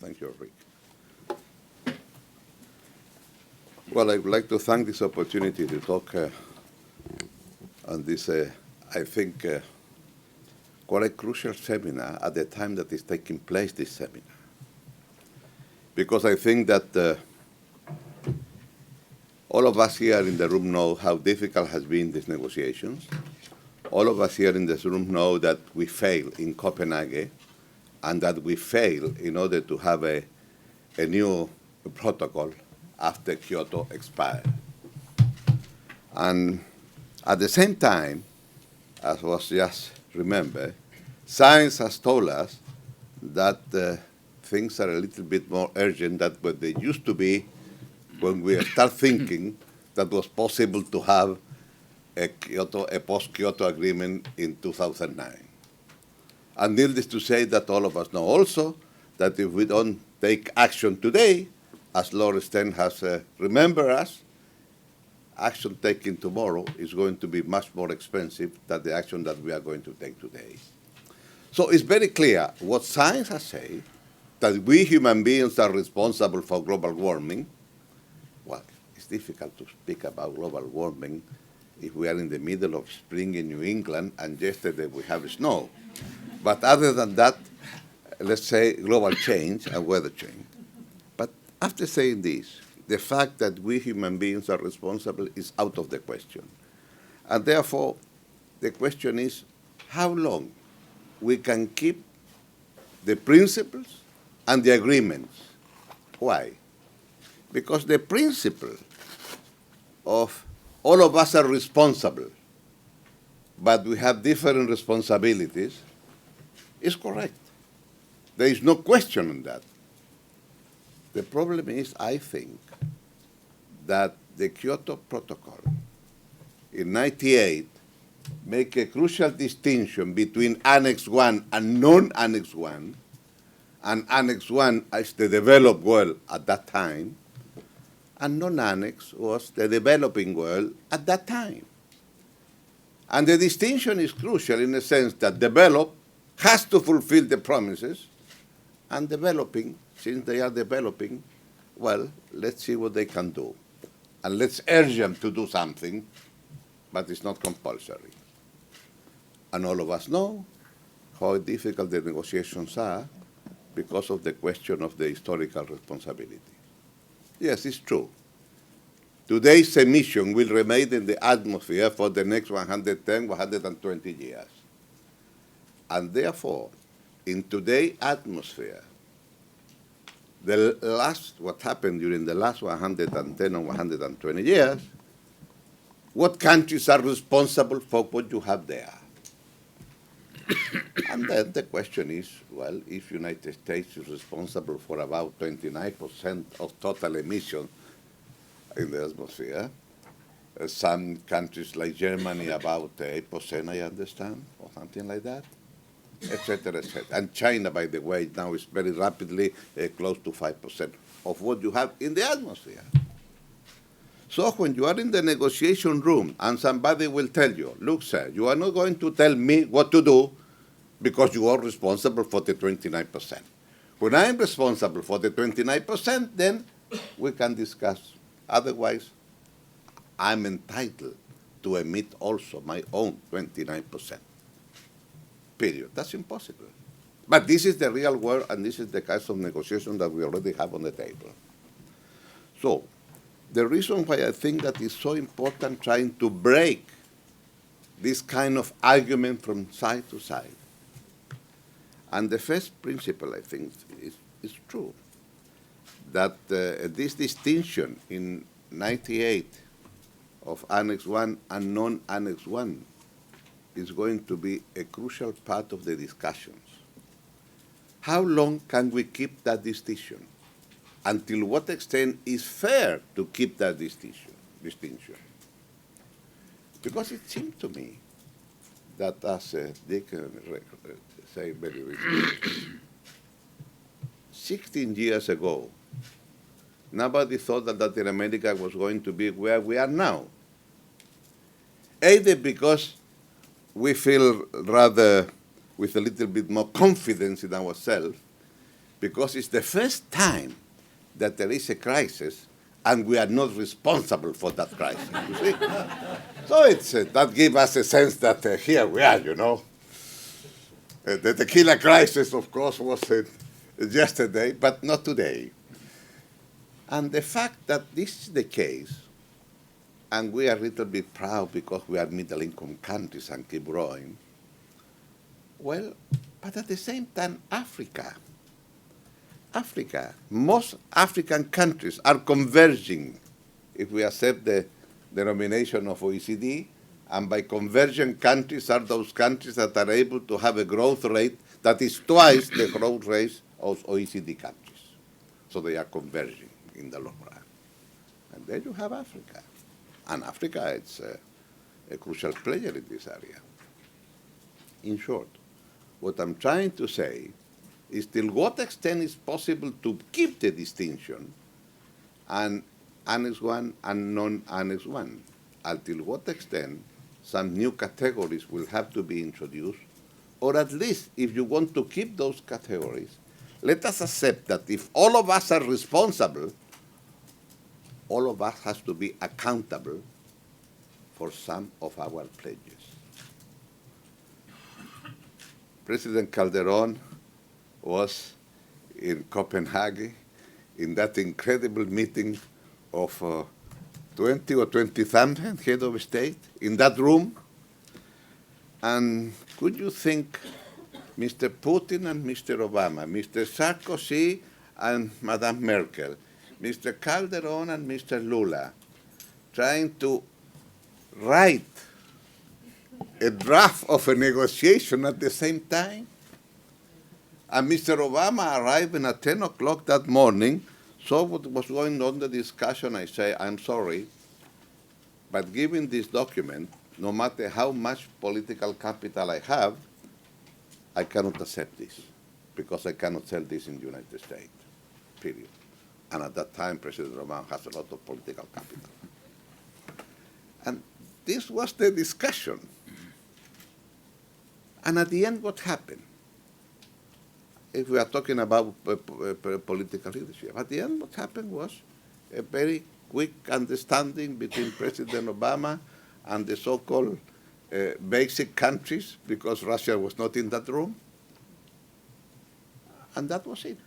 Thank you, Rick. Well, I would like to thank this opportunity to talk on this, I think, quite a crucial seminar at the time that is taking place, this seminar. Because I think that all of us here in the room know how difficult has been these negotiations. All of us here in this room know that we failed in Copenhagen and that we failed in order to have a new protocol after Kyoto expired. And at the same time, as was just remembered, science has told us that things are a little bit more urgent than what they used to be when we start thinking that was possible to have a post-Kyoto agreement in 2009. And needless to say that all of us know also that if we don't take action today, as Laura Sten has remembered us, action taken tomorrow is going to be much more expensive than the action that we are going to take today. So it's very clear what science has said, that we human beings are responsible for global warming. Well, it's difficult to speak about global warming if we are in the middle of spring in New England and yesterday we have snow. But other than that, let's say global change and weather change. But after saying this, the fact that we human beings are responsible is out of the question. And therefore, the question is how long we can keep the principles and the agreements. Why? Because the principle of all of us are responsible, but we have different responsibilities, is correct. There is no question on that. The problem is, I think, that the Kyoto Protocol in '98 make a crucial distinction between Annex 1 and non-Annex 1, and Annex 1 is the developed world at that time, and non-Annex was the developing world at that time. And the distinction is crucial in the sense that developed has to fulfill the promises, and developing, since they are developing, well, let's see what they can do. And let's urge them to do something, but it's not compulsory. And all of us know how difficult the negotiations are because of the question of the historical responsibility. Yes, it's true. Today's emission will remain in the atmosphere for the next 110, 120 years. And therefore, in today's atmosphere, what happened during the last 110 or 120 years, what countries are responsible for what you have there? And then the question is, well, if United States is responsible for about 29% of total emissions in the atmosphere, some countries like Germany about 8%, I understand, or something like that, et cetera, et cetera. And China, by the way, now is very rapidly close to 5% of what you have in the atmosphere. So when you are in the negotiation room and somebody will tell you, look, sir, you are not going to tell me what to do because you are responsible for the 29%. When I am responsible for the 29%, then we can discuss. Otherwise, I'm entitled to emit also my own 29%. Period. That's impossible. But this is the real world, and this is the kind of negotiation that we already have on the table. So, the reason why I think that it's so important trying to break this kind of argument from side to side. And the first principle, I think, is true, that this distinction in '98 of Annex 1 and non-Annex 1 is going to be a crucial part of the discussions. How long can we keep that distinction? Until what extent is fair to keep that distinction? Because it seems to me that, as Dick said very recently, 16 years ago, nobody thought that Latin America was going to be where we are now. Either because we feel rather with a little bit more confidence in ourselves, because it's the first time that there is a crisis and we are not responsible for that crisis, you see? So that gives us a sense that here we are, you know. The tequila crisis, of course, was yesterday, but not today. And the fact that this is the case, and we are a little bit proud because we are middle-income countries and keep growing, well, but at the same time, Africa, most African countries are converging, if we accept the denomination of OECD, and by convergent countries are those countries that are able to have a growth rate that is twice the growth rate of OECD countries. So they are converging in the long run. And then you have Africa. And Africa is a crucial player in this area. In short, what I'm trying to say is till what extent is possible to keep the distinction and Annex 1 and non-Annex 1, until what extent some new categories will have to be introduced, or at least if you want to keep those categories, let us accept that if all of us are responsible, all of us has to be accountable for some of our pledges. President Calderon was in Copenhagen in that incredible meeting of 20 or 20,000 head of state in that room. And could you think Mr. Putin and Mr. Obama, Mr. Sarkozy and Madame Merkel, Mr. Calderon and Mr. Lula trying to write a draft of a negotiation at the same time? And Mr. Obama arriving at 10 o'clock that morning, saw what was going on in the discussion. I say, I'm sorry, but given this document, no matter how much political capital I have, I cannot accept this, because I cannot sell this in the United States, period. And at that time, President Obama has a lot of political capital. And this was the discussion. And at the end, what happened? If we are talking about political leadership, at the end what happened was a very quick understanding between President Obama and the so-called basic countries, because Russia was not in that room, and that was it.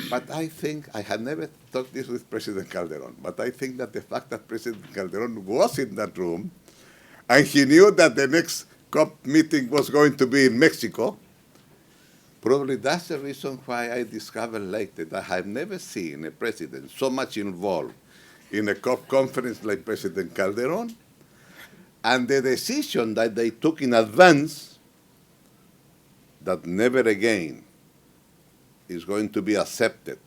But I think, I had never talked this with President Calderon, but I think that the fact that President Calderon was in that room, and he knew that the next COP meeting was going to be in Mexico, probably that's the reason why I discovered later that I have never seen a president so much involved in a COP conference like President Calderon. And the decision that they took in advance that never again is going to be accepted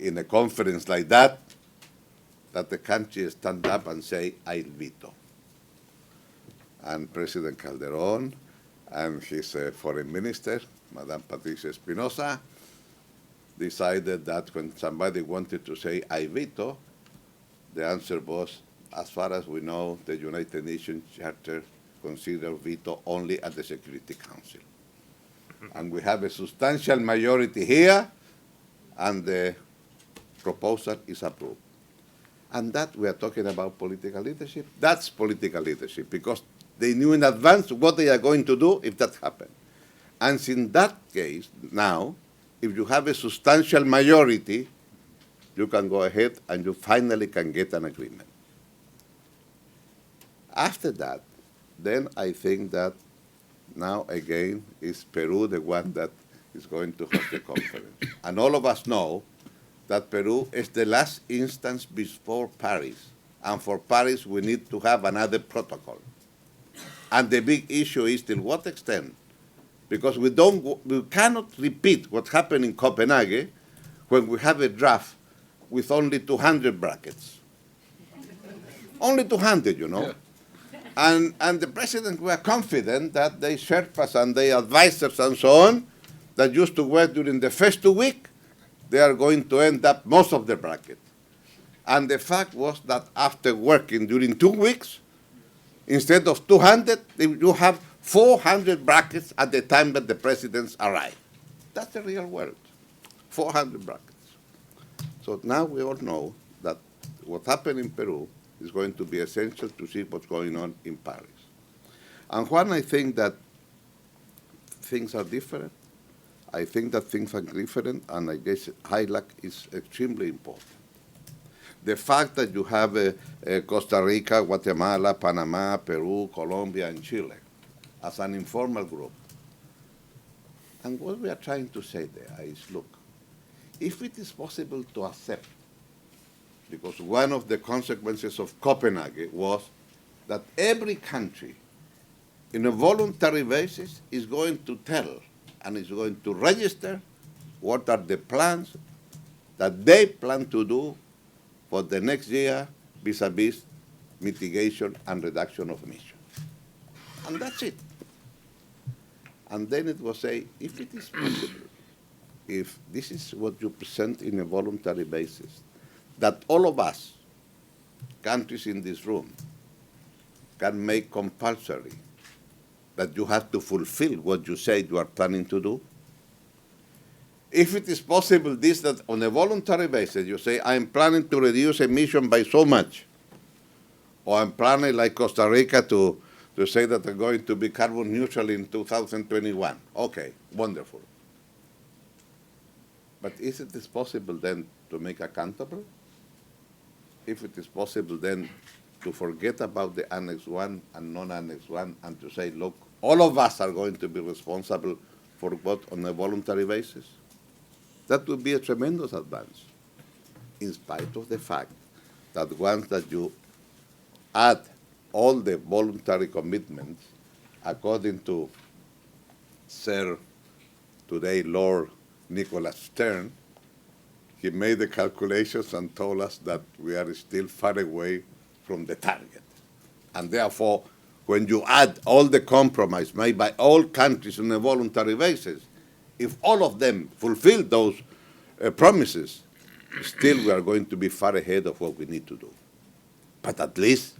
in a conference like that the country stand up and say, I veto. And President Calderon and his foreign minister, Madame Patricia Espinosa, decided that when somebody wanted to say, I veto, the answer was, as far as we know, the United Nations Charter considers veto only at the Security Council. And we have a substantial majority here, and the proposal is approved. And that we are talking about political leadership. That's political leadership, because they knew in advance what they are going to do if that happened. And in that case, now, if you have a substantial majority, you can go ahead and you finally can get an agreement. After that, then I think that now again is Peru the one that is going to host the conference. And all of us know that Peru is the last instance before Paris. And for Paris, we need to have another protocol. And the big issue is till what extent, because we cannot repeat what happened in Copenhagen when we have a draft with only 200 brackets. Only 200, you know. Yeah. And the president were confident that the Sherpas and the advisors and so on that used to work during the first 2 weeks, they are going to end up most of the bracket. And the fact was that after working during 2 weeks, instead of 200, you have 400 brackets at the time that the presidents arrive. That's the real world. 400 brackets. So now we all know that what happened in Peru is going to be essential to see what's going on in Paris. And when I think that things are different, I think that things are different, and I guess HILAC is extremely important. The fact that you have Costa Rica, Guatemala, Panama, Peru, Colombia, and Chile as an informal group. And what we are trying to say there is, look, if it is possible to accept, because one of the consequences of Copenhagen was that every country, in a voluntary basis, is going to tell and is going to register what are the plans that they plan to do for the next year vis-a-vis mitigation and reduction of emissions. And that's it. And then it was say, if it is possible, if this is what you present in a voluntary basis, that all of us, countries in this room, can make compulsory that you have to fulfill what you say you are planning to do. If it is possible, this that on a voluntary basis, you say, I'm planning to reduce emission by so much, or I'm planning, like Costa Rica, to say that they're going to be carbon neutral in 2021. Okay, wonderful. But is it possible then to make accountable? If it is possible then to forget about the Annex 1 and non-Annex 1 and to say, look, all of us are going to be responsible for what on a voluntary basis? That would be a tremendous advance, in spite of the fact that once that you add all the voluntary commitments, according to Sir, today Lord Nicholas Stern, he made the calculations and told us that we are still far away from the target. And therefore, when you add all the compromise made by all countries on a voluntary basis, if all of them fulfill those promises, still we are going to be far ahead of what we need to do. But at least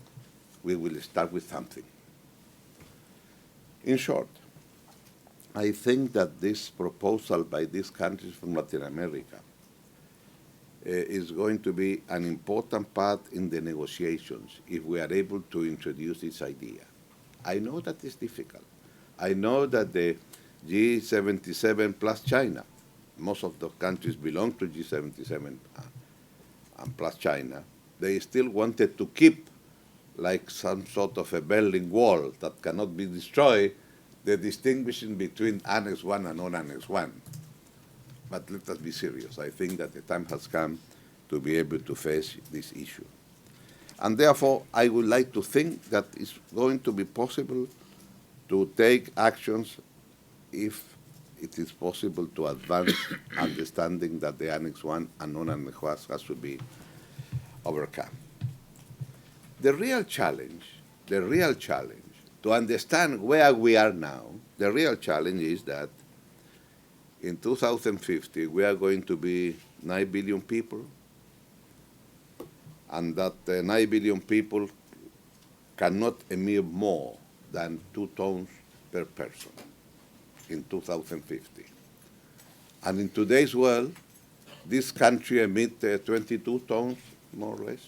we will start with something. In short, I think that this proposal by these countries from Latin America is going to be an important part in the negotiations if we are able to introduce this idea. I know that it's difficult. I know that the G77 plus China, most of the countries belong to G77 and plus China, they still wanted to keep like some sort of a Berlin Wall that cannot be destroyed, the distinguishing between Annex 1 and non-Annex 1. But let us be serious. I think that the time has come to be able to face this issue. And therefore, I would like to think that it's going to be possible to take actions if it is possible to advance understanding that the Annex 1 and non-Annex 1 has to be overcome. The real challenge, to understand where we are now, the real challenge is that in 2050, we are going to be 9 billion people, and that 9 billion people cannot emit more than 2 tons per person in 2050. And in today's world, this country emits 22 tons, more or less,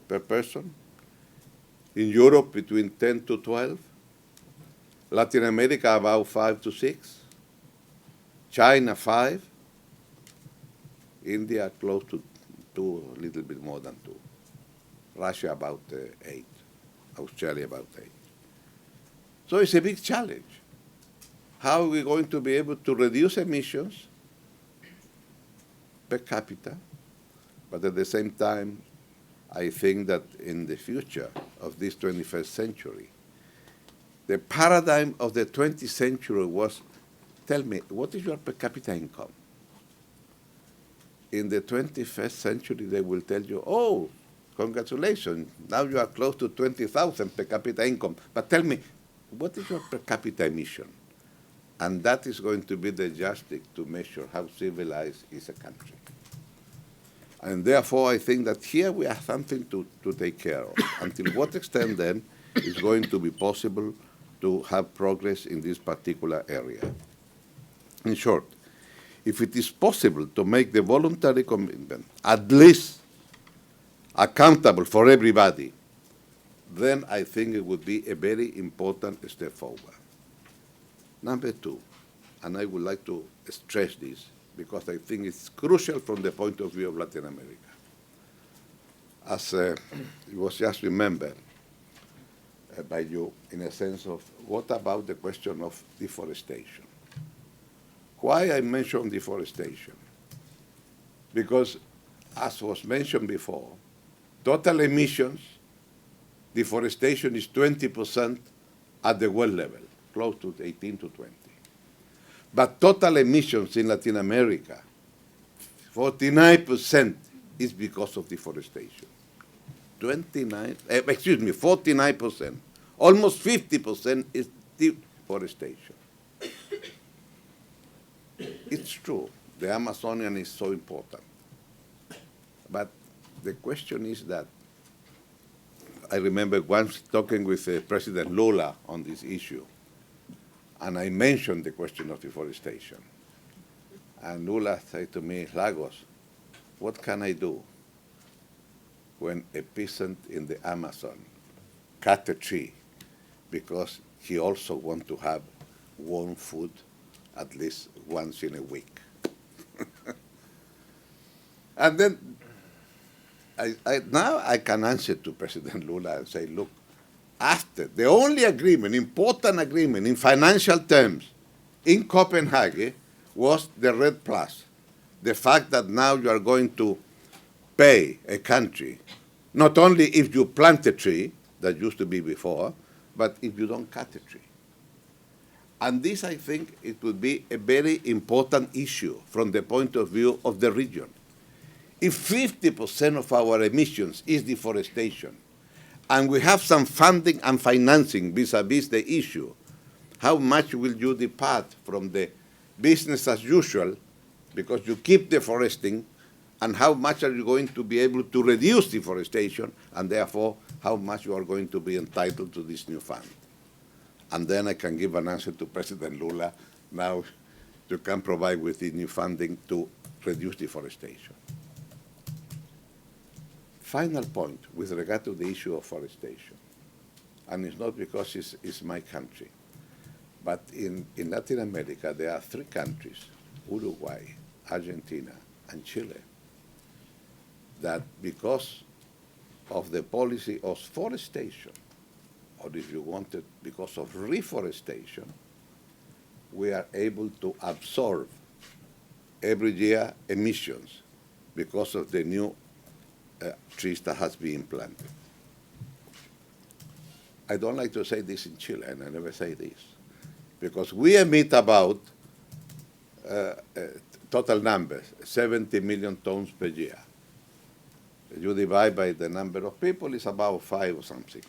per person. In Europe, between 10 to 12. Latin America, about 5 to 6. China, 5. India, close to 2, a little bit more than 2. Russia, about 8. Australia, about 8. So it's a big challenge. How are we going to be able to reduce emissions per capita, but at the same time, I think that in the future of this 21st century, the paradigm of the 20th century was, tell me, what is your per capita income? In the 21st century, they will tell you, oh, congratulations, now you are close to 20,000 per capita income. But tell me, what is your per capita emission? And that is going to be the yardstick to measure how civilized is a country. And therefore, I think that here we have something to take care of. Until what extent, then, is going to be possible to have progress in this particular area. In short, if it is possible to make the voluntary commitment at least accountable for everybody, then I think it would be a very important step forward. Number two, and I would like to stress this because I think it's crucial from the point of view of Latin America. As it was just remembered by you, in a sense of what about the question of deforestation? Why I mention deforestation? Because, as was mentioned before, total emissions, deforestation is 20% at the world level, close to 18 to 20. But total emissions in Latin America, 49% is because of deforestation. 49%, almost 50% is deforestation. It's true, the Amazonian is so important. But the question is that, I remember once talking with President Lula on this issue, and I mentioned the question of deforestation. And Lula said to me, Lagos, what can I do when a peasant in the Amazon cut a tree because he also wants to have warm food at least once in a week? And then now I can answer to President Lula and say, look, after the only agreement, important agreement in financial terms in Copenhagen was the Red Plus. The fact that now you are going to pay a country, not only if you plant a tree, that used to be before, but if you don't cut a tree. And this, I think, it would be a very important issue from the point of view of the region. If 50% of our emissions is deforestation, and we have some funding and financing vis-a-vis the issue, how much will you depart from the business as usual because you keep deforesting, and how much are you going to be able to reduce deforestation, and therefore how much you are going to be entitled to this new fund? And then I can give an answer to President Lula. Now you can provide with the new funding to reduce deforestation. Final point with regard to the issue of forestation, and it's not because it's my country, but in Latin America there are three countries, Uruguay, Argentina, and Chile, that because of the policy of forestation, or if you wanted, because of reforestation, we are able to absorb every year emissions because of the new trees that has been planted. I don't like to say this in Chile, and I never say this, because we emit about total numbers, 70 million tons per year. You divide by the number of people, it's about 5 or something.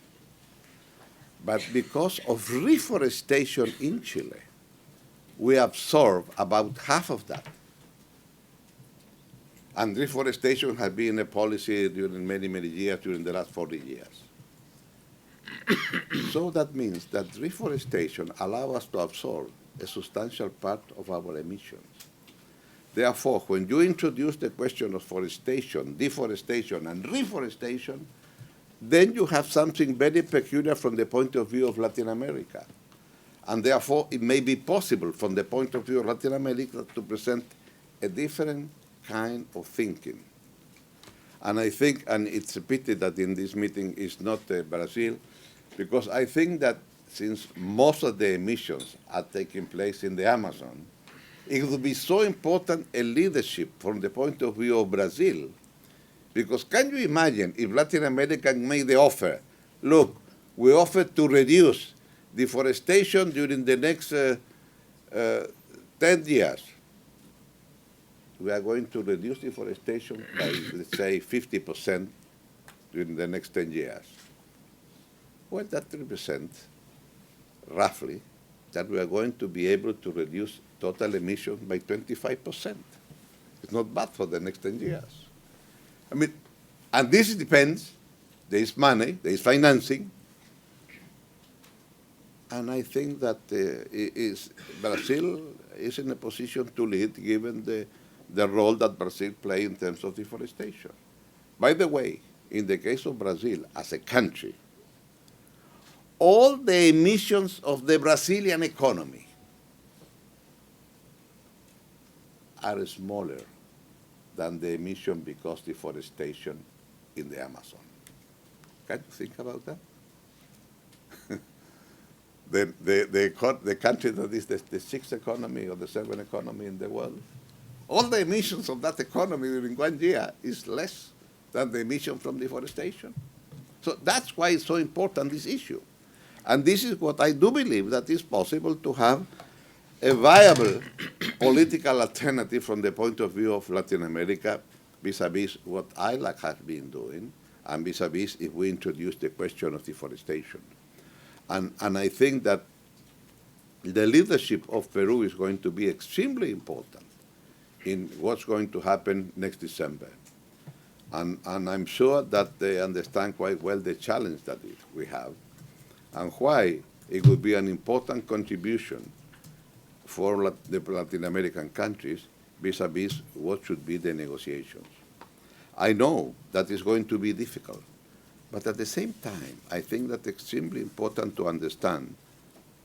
But because of reforestation in Chile, we absorb about half of that. And reforestation has been a policy during many, many years, during the last 40 years. So that means that reforestation allows us to absorb a substantial part of our emissions. Therefore, when you introduce the question of forestation, deforestation, and reforestation, then you have something very peculiar from the point of view of Latin America. And therefore, it may be possible from the point of view of Latin America to present a different kind of thinking. And I think, and it's a pity that in this meeting is not Brazil, because I think that since most of the emissions are taking place in the Amazon, it would be so important a leadership from the point of view of Brazil, because can you imagine if Latin America made the offer, look, we offer to reduce deforestation during the next 10 years. We are going to reduce deforestation by, let's say, 50% during the next 10 years. Well, that represents, roughly, that we are going to be able to reduce total emissions by 25%. It's not bad for the next 10 years. I mean, and this depends, there is money, there is financing, and I think that Brazil is in a position to lead given the role that Brazil plays in terms of deforestation. By the way, in the case of Brazil, as a country, all the emissions of the Brazilian economy are smaller than the emission because deforestation in the Amazon. Can you think about that? The country that is the sixth economy or the seventh economy in the world, all the emissions of that economy during 1 year is less than the emission from deforestation. So that's why it's so important, this issue. And this is what I do believe, that it's possible to have a viable political alternative from the point of view of Latin America vis-a-vis what ILAC has been doing and vis-a-vis if we introduce the question of deforestation. And I think that the leadership of Peru is going to be extremely important in what's going to happen next December. And I'm sure that they understand quite well the challenge that we have and why it would be an important contribution for the Latin American countries vis-a-vis what should be the negotiations. I know that it's going to be difficult, but at the same time, I think that it's extremely important to understand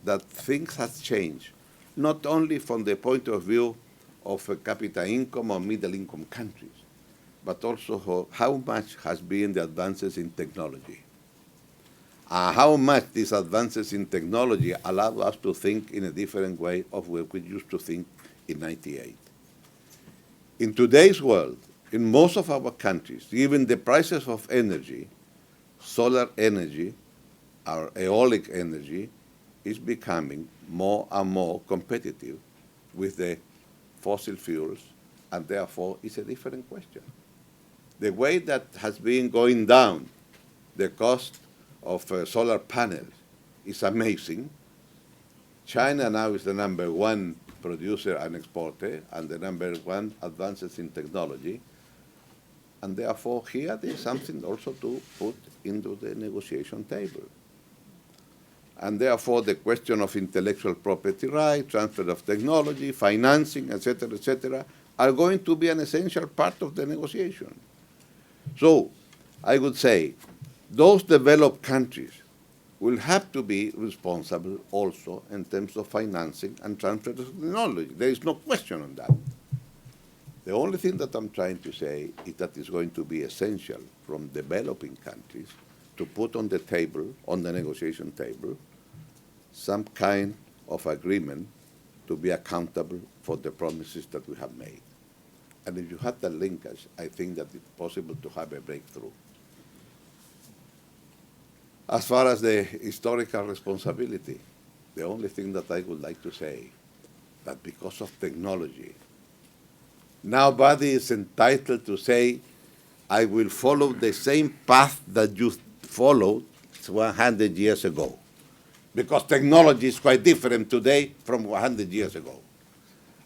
that things have changed, not only from the point of view of a capita income or middle income countries, but also how much has been the advances in technology. How much these advances in technology allow us to think in a different way of what we used to think in '98. In today's world, in most of our countries, given the prices of energy, solar energy, or aeolic energy, is becoming more and more competitive with the fossil fuels, and therefore it's a different question. The way that has been going down the cost of solar panels is amazing. China now is the #1 producer and exporter and the #1 advances in technology. And therefore here there's something also to put into the negotiation table. And therefore the question of intellectual property rights, transfer of technology, financing, etc., are going to be an essential part of the negotiation. So I would say those developed countries will have to be responsible also in terms of financing and transfer of technology. There is no question on that. The only thing that I'm trying to say is that it's going to be essential from developing countries to put on the table, on the negotiation table, some kind of agreement to be accountable for the promises that we have made. And if you have the linkage, I think that it's possible to have a breakthrough. As far as the historical responsibility, the only thing that I would like to say that because of technology, nobody is entitled to say, I will follow the same path that you followed 100 years ago. Because technology is quite different today from 100 years ago.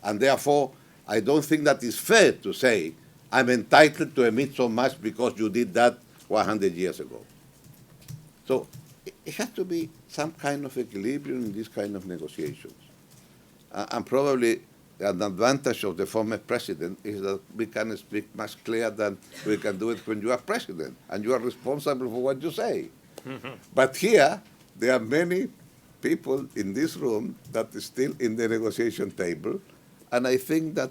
And therefore, I don't think that it's fair to say, I'm entitled to emit so much because you did that 100 years ago. So it has to be some kind of equilibrium in these kind of negotiations. And probably an advantage of the former president is that we can speak much clearer than we can do it when you are president, and you are responsible for what you say. But here, there are many people in this room that is still in the negotiation table, and I think that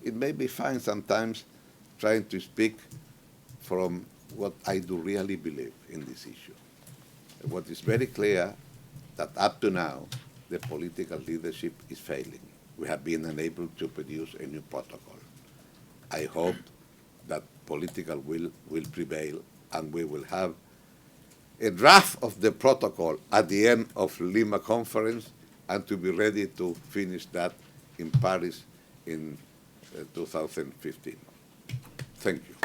it may be fine sometimes trying to speak from what I do really believe in this issue. What is very clear that up to now, the political leadership is failing. We have been unable to produce a new protocol. I hope that political will prevail and we will have a draft of the protocol at the end of Lima conference and to be ready to finish that in Paris in 2015. Thank you.